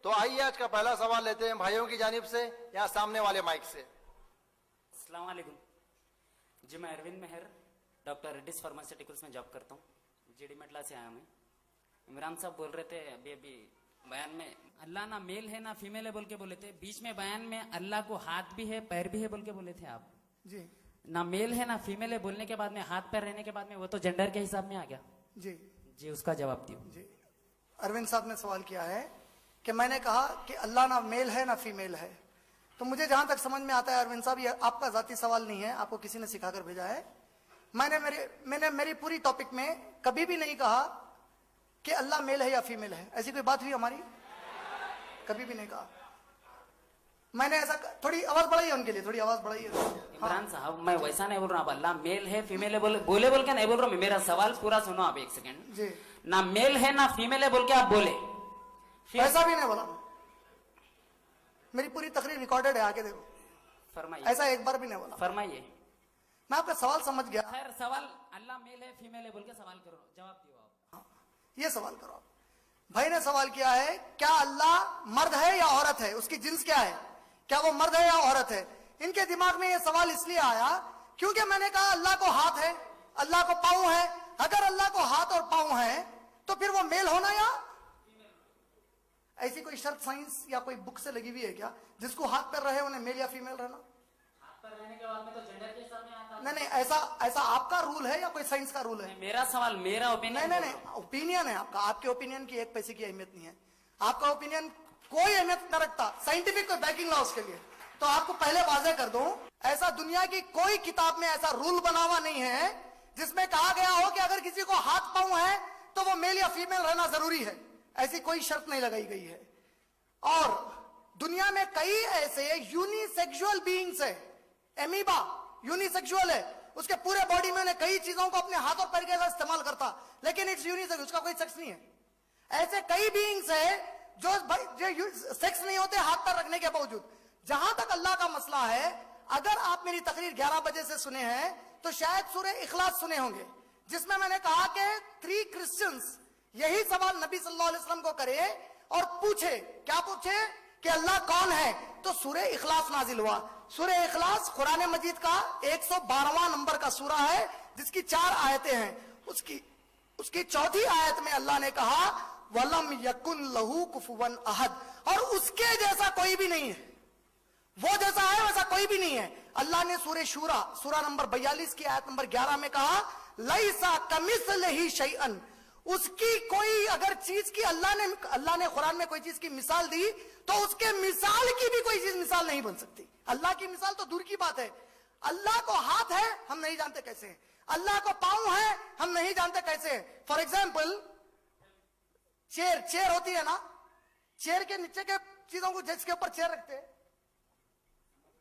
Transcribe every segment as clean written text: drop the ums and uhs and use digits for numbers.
तो आइए आज का पहला सवाल लेते हैं भाइयों की जानिब से, यहाँ सामने वाले माइक से। अस्सलाम वालेकुम जी, मैं अरविंद मेहर डॉक्टर रेड्डीज फार्मास्यूटिकल्स में जॉब करता हूँ। जीडी मेटला से आया मैं। इमरान साहब बोल रहे थे अभी बयान में अल्लाह ना मेल है ना फीमेल है बोल के बोले थे। बीच में बयान में अल्लाह को हाथ भी है पैर भी है बोल के बोले थे आप जी। ना मेल है ना फीमेल है बोलने के बाद में हाथ पैर रहने के बाद में वो तो जेंडर के हिसाब में आ गया जी जी, उसका जवाब दियो जी। अरविंद साहब ने सवाल किया है कि मैंने कहा कि अल्लाह ना मेल है ना फीमेल है। तो मुझे जहां तक समझ में आता है अरविंद साहब, ये आपका जाती सवाल नहीं है, आपको किसी ने सिखाकर भेजा है। मैंने मेरी पूरी टॉपिक में कभी भी नहीं कहा कि अल्लाह मेल है या फीमेल है। ऐसी कोई बात हुई हमारी? कभी भी नहीं कहा। मैंने ऐसा थोड़ी आवाज बढ़ाई है उनके लिए, थोड़ी आवाज बढ़ाई है। इमरान साहब मैं वैसा नहीं बोल रहा हूँ, अल्लाह मेल है फीमेल है बोले बोल के नहीं बोल रहा हूँ। मेरा सवाल पूरा सुनो आप एक सेकेंड जी। ना मेल है ना फीमेल है बोल के आप बोले, ऐसा भी नहीं बोला। मेरी पूरी तकरीर रिकॉर्डेड है, आके देखो। फरमाइए। ऐसा एक बार भी नहीं बोला। फरमाइए। मैं आपका सवाल समझ गया। खैर सवाल अल्लाह मेल है फीमेल है बोल के सवाल करो, जवाब दियो आप। ये सवाल करो आप। भाई ने सवाल किया है क्या अल्लाह मर्द है या औरत है, उसकी जिन्स क्या है, क्या वो मर्द है या औरत है। इनके दिमाग में ये सवाल इसलिए आया क्योंकि मैंने कहा अल्लाह को हाथ है, अल्लाह को पांव है। अगर अल्लाह को हाथ और पांव है तो फिर वो मेल होना या ऐसी कोई शर्त साइंस या कोई बुक से लगी हुई है क्या जिसको हाथ पैर रहे उन्हें मेल या फीमेल रहना? हाथ पैर रहने के बाद में तो जेंडर के हिसाब में आता है। नहीं, ऐसा आपका रूल है या कोई साइंस का रूल है? मेरा सवाल मेरा ओपिनियन नहीं, ओपिनियन है आपका। आपके ओपिनियन की एक पैसे की अहमियत नहीं है। आपका ओपिनियन कोई अहमियत न रखता, साइंटिफिक कोई बैकिंग ला उसके लिए। तो आपको पहले वाजे कर दूं, ऐसा दुनिया की कोई किताब में ऐसा रूल बना हुआ नहीं है जिसमें कहा गया हो कि अगर किसी को हाथ पांव है तो वो मेल या फीमेल रहना जरूरी है। ऐसी कोई शर्त नहीं लगाई गई है। और दुनिया में कई ऐसे यूनिसेक्सुअल बीइंग्स है। एमीबा यूनिसेक्सुअल है, उसके पूरे बॉडी में कई चीजों को अपने हाथ और पैर के साथ इस्तेमाल करता, लेकिन इट्स यूनिसेक्स, उसका कोई सेक्स नहीं है। ऐसे कई बीइंग्स है जो सेक्स नहीं होते हाथ पैर रखने के बावजूद। जहां तक अल्लाह का मसला है, अगर आप मेरी तकरीर 11 बजे से सुने हैं तो शायद सूरह इखलास सुने होंगे, जिसमें मैंने कहा कि 3 क्रिश्चियंस यही सवाल नबी सल्लल्लाहु अलैहि वसल्लम को करे और पूछे, क्या पूछे कि अल्लाह कौन है। तो सूरह इखलास नाजिल हुआ। सूरह इखलास कुरान मजीद का 112वां नंबर का सूरा है, जिसकी 4 आयतें हैं। उसकी चौथी आयत में अल्लाह ने कहा वलम यकुन लहू कुफुवन अहद, और उसके जैसा कोई भी नहीं है। वो जैसा है वैसा कोई भी नहीं है। अल्लाह ने सूरह शूरा सूरा नंबर 42 की आयत नंबर 11 में कहा लैसा कमिस्लिही शैअन, उसकी कोई अगर चीज की अल्लाह ने कुरान में कोई चीज की मिसाल दी तो उसके मिसाल की भी कोई चीज मिसाल नहीं बन सकती। अल्लाह की मिसाल तो दूर की बात है। अल्लाह को हाथ है, हम नहीं जानते कैसे है। अल्लाह को पांव है, हम नहीं जानते कैसे है। फॉर एग्जाम्पल चेयर होती है ना, चेयर के नीचे के चीजों को जिसके ऊपर चेयर रखते हैं,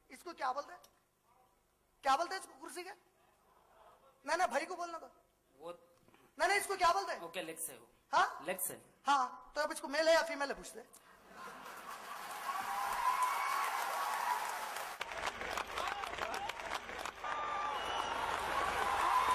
इसको क्या बोलते हैं? क्या बोलते हैं इसको? कुर्सी के? नहीं भाई को बोलना था वो। नहीं, इसको क्या बोलते हैं? ओके, लेग से हो। हाँ, लेग से। हाँ, तो अब इसको मेल है या फीमेल है पूछते हैं।